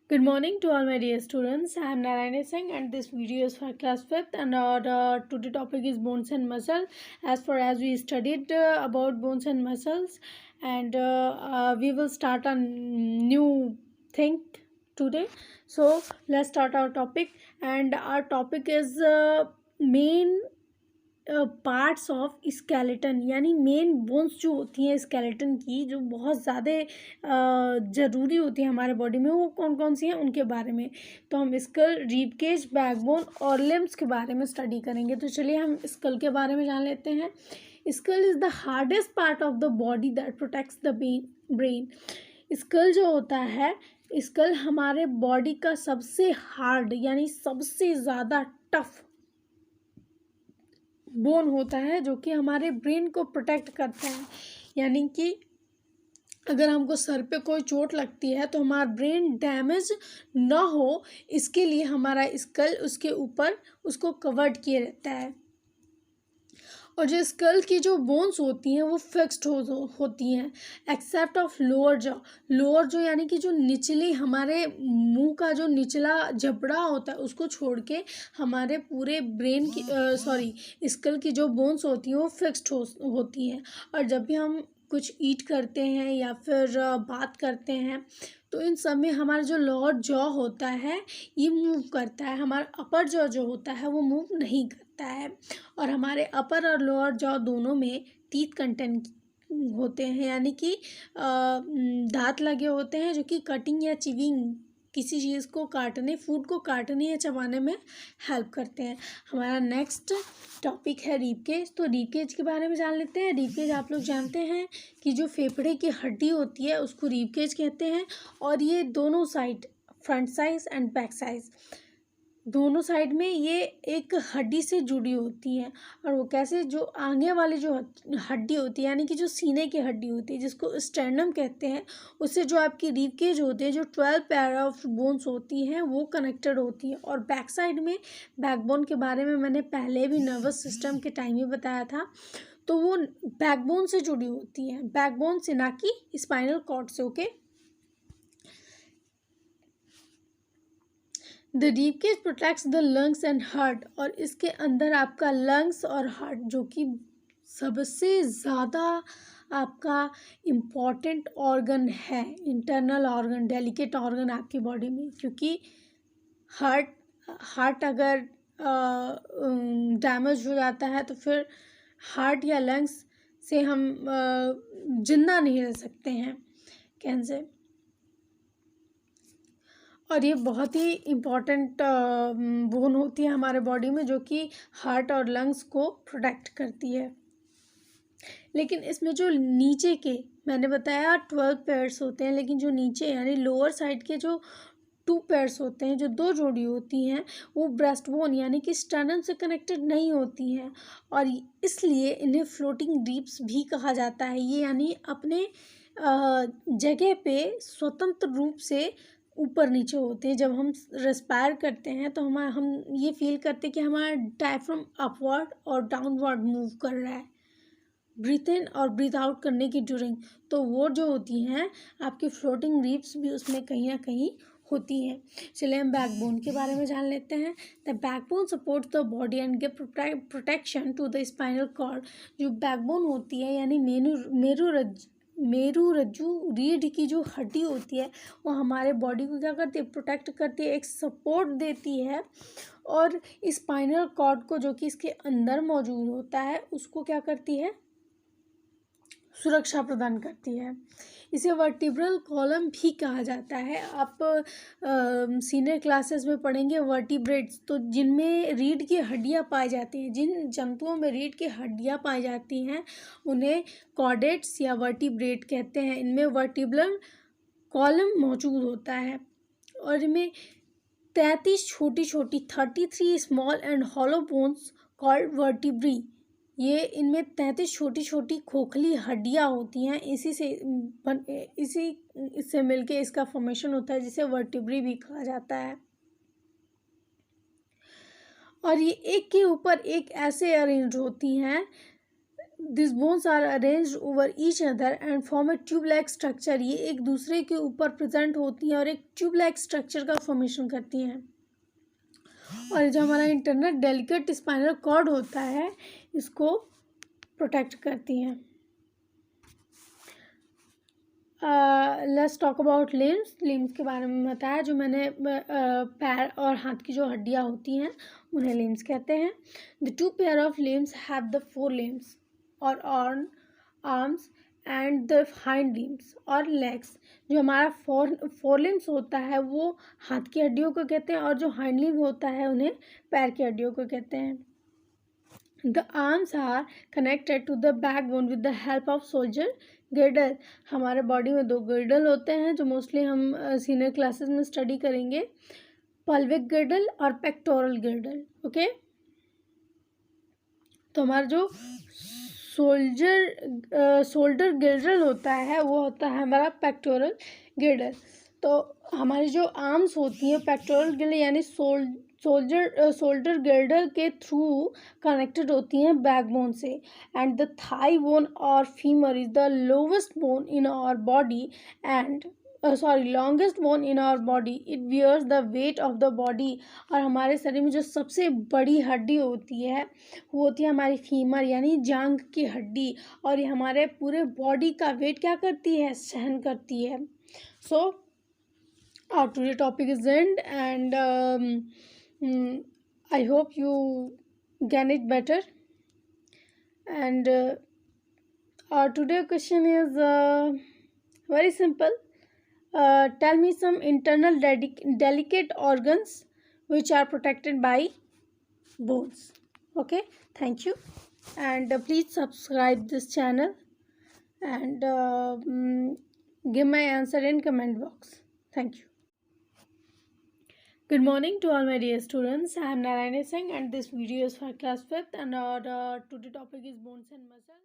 Good morning to all my dear students. I am Narayana Singh and this video is for class 5th and our today topic is bones and muscle. As far as we studied about bones and muscles and we will start a new thing today. So let's start our topic and our topic is main parts of skeleton यानी main bones जो होती हैं skeleton की जो बहुत ज़्यादा ज़रूरी होती है हमारे बॉडी में वो कौन कौन सी हैं उनके बारे में। तो हम स्कल, रिब केज, बैकबोन और लिम्स के बारे में स्टडी करेंगे। तो चलिए हम स्कल के बारे में जान लेते हैं। Skull is the hardest part of the body that protects the brain. Skull जो होता है, स्कल हमारे बॉडी का सबसे हार्ड यानी सबसे ज़्यादा टफ बोन होता है जो कि हमारे ब्रेन को प्रोटेक्ट करता है। यानी कि अगर हमको सर पे कोई चोट लगती है तो हमारा ब्रेन डैमेज ना हो इसके लिए हमारा स्कल उसके ऊपर उसको कवर्ड किए रहता है। और जो स्कल की जो बोन्स होती हैं वो फिक्स्ड होती हैं एक्सेप्ट ऑफ लोअर जो यानी कि जो निचली हमारे मुंह का जो निचला जबड़ा होता है उसको छोड़ के हमारे पूरे ब्रेन की स्कल की जो बोन्स होती हैं वो फिक्स्ड होती हैं। और जब भी हम कुछ ईट करते हैं या फिर बात करते हैं तो इन सब में हमारा जो लोअर जॉ होता है ये मूव करता है, हमारा अपर जॉ जो होता है वो मूव नहीं करता है। और हमारे अपर और लोअर जॉ दोनों में टीथ कंटेंट होते हैं यानी कि दांत लगे होते हैं जो कि कटिंग या चिविंग किसी चीज़ को काटने, फूड को काटने या चबाने में हेल्प करते हैं। हमारा नेक्स्ट टॉपिक है रिब केज। तो रिब केज के बारे में जान लेते हैं। रिब केज आप लोग जानते हैं कि जो फेफड़े की हड्डी होती है उसको रिब केज कहते हैं। और ये दोनों side, front side and back side, दोनों साइड में ये एक हड्डी से जुड़ी होती है। और वो कैसे, जो आगे वाली जो हड्डी होती है यानी कि जो सीने की हड्डी होती है जिसको स्टेर्नम कहते हैं, उससे जो आपकी रिब केज होती है, जो 12 पेयर ऑफ बोन्स होती हैं वो कनेक्टेड होती है। और बैक साइड में बैकबोन के बारे में मैंने पहले भी नर्वस सिस्टम के टाइम ही बताया था, तो वो बैकबोन से जुड़ी होती है, बैकबोन से, ना कि स्पाइनल कॉर्ड से। Okay, the rib cage protects the lungs and heart. और इसके अंदर आपका लंग्स और हार्ट जो कि सबसे ज़्यादा आपका इम्पॉर्टेंट ऑर्गन है, इंटरनल ऑर्गन, डेलिकेट ऑर्गन आपकी बॉडी में। क्योंकि हार्ट अगर डैमेज हो जाता है तो फिर हार्ट या लंग्स से हम जिंदा नहीं रह सकते हैं, कैंसर। और ये बहुत ही इम्पॉर्टेंट बोन होती है हमारे बॉडी में जो कि हार्ट और लंग्स को प्रोटेक्ट करती है। लेकिन इसमें जो नीचे के, मैंने बताया 12 पेयर्स होते हैं, लेकिन जो नीचे यानी लोअर साइड के जो 2 पेयर्स होते हैं, जो 2 जोड़ी होती हैं, वो ब्रेस्ट बोन यानी कि स्टर्नम से कनेक्टेड नहीं होती हैं। और इसलिए इन्हें फ्लोटिंग रिब्स भी कहा जाता है। ये यानी अपने जगह पे स्वतंत्र रूप से ऊपर नीचे होते हैं। जब हम रेस्पायर करते हैं तो हम ये फील करते हैं कि हमारा डायफ्राम अपवर्ड और डाउनवर्ड मूव कर रहा है ब्रीथ इन और ब्रीथ आउट करने की ड्यूरिंग। तो वो जो होती हैं आपकी फ्लोटिंग रिब्स भी उसमें कहीं ना कहीं होती हैं। चलिए हम बैकबोन के बारे में जान लेते हैं। The backbone supports the body and give protection to the spinal cord. जो बैकबोन होती है यानी मेरुरज्जु रीढ़ की जो हड्डी होती है वो हमारे बॉडी को क्या करती है, प्रोटेक्ट करती है, एक सपोर्ट देती है। और स्पाइनल कॉर्ड को जो कि इसके अंदर मौजूद होता है उसको क्या करती है, सुरक्षा प्रदान करती है। इसे वर्टिब्रल कॉलम भी कहा जाता है। आप सीनियर क्लासेस में पढ़ेंगे वर्टिब्रेट्स, तो जिनमें रीढ़ की हड्डियां पाई जाती हैं, जिन जंतुओं में रीढ़ की हड्डियां पाई जाती हैं उन्हें कॉर्डेट्स या वर्टिब्रेट कहते हैं। इनमें वर्टिब्रल कॉलम मौजूद होता है और इनमें 33 छोटी छोटी 33 small and hollow bones called vertebrae. ये इनमें 33 छोटी छोटी खोखली हड्डियां होती हैं। इससे मिलके इसका फॉर्मेशन होता है जिसे वर्टिब्री भी कहा जाता है। और ये एक के ऊपर एक ऐसे अरेंज होती हैं this bones are arranged over each other and form a tube like structure. ये एक दूसरे के ऊपर प्रेजेंट होती हैं और एक ट्यूब लाइक स्ट्रक्चर का फॉर्मेशन करती हैं। और जो हमारा इंटरनल डेलिकेट स्पाइनल कॉर्ड होता है इसको प्रोटेक्ट करती हैं। Let's talk about limbs. Limbs के बारे में बताया, जो मैंने पैर और हाथ की जो हड्डियाँ होती हैं उन्हें लिम्स कहते हैं। The two pair of limbs have the fore limbs or arms and the hind limbs or legs. जो हमारा फोर लिम्स होता है वो हाथ की हड्डियों को कहते हैं और जो हाइंड लिम्स होता है उन्हें पैर की हड्डियों को कहते हैं। The arms are connected to the backbone with the help of shoulder girdle। हमारे बॉडी में दो गिर्डल होते हैं जो मोस्टली हम सीनियर क्लासेस में स्टडी करेंगे, पल्विक गिर्डल और पेक्टोरल गिर्डल। ओके, तो हमारा जो शोल्डर गिर्डल होता है वो होता है हमारा पेक्टोरल गिर्डल। तो हमारी जो आर्म्स होती हैं पेक्टोरल गिर्डल यानी शोल्डर गिर्डल के थ्रू कनेक्टेड होती हैं बैकबोन से। एंड द थाई बोन और femur is the lowest bone in our body and longest bone in our body. It bears the weight of the body. और हमारे शरीर में जो सबसे बड़ी हड्डी होती है वो होती है हमारी फीमर यानी जांघ की हड्डी, और ये हमारे पूरे बॉडी का वेट क्या करती है, सहन करती है। सो our today topic is end and I hope you get it better. And our today question is very simple. Tell me some internal delicate organs which are protected by bones. Okay, thank you, and please subscribe this channel and give my answer in comment box. Thank you. Good morning to all my dear students. I am Narayani Singh and this video is for class 5th and our today topic is bones and muscle.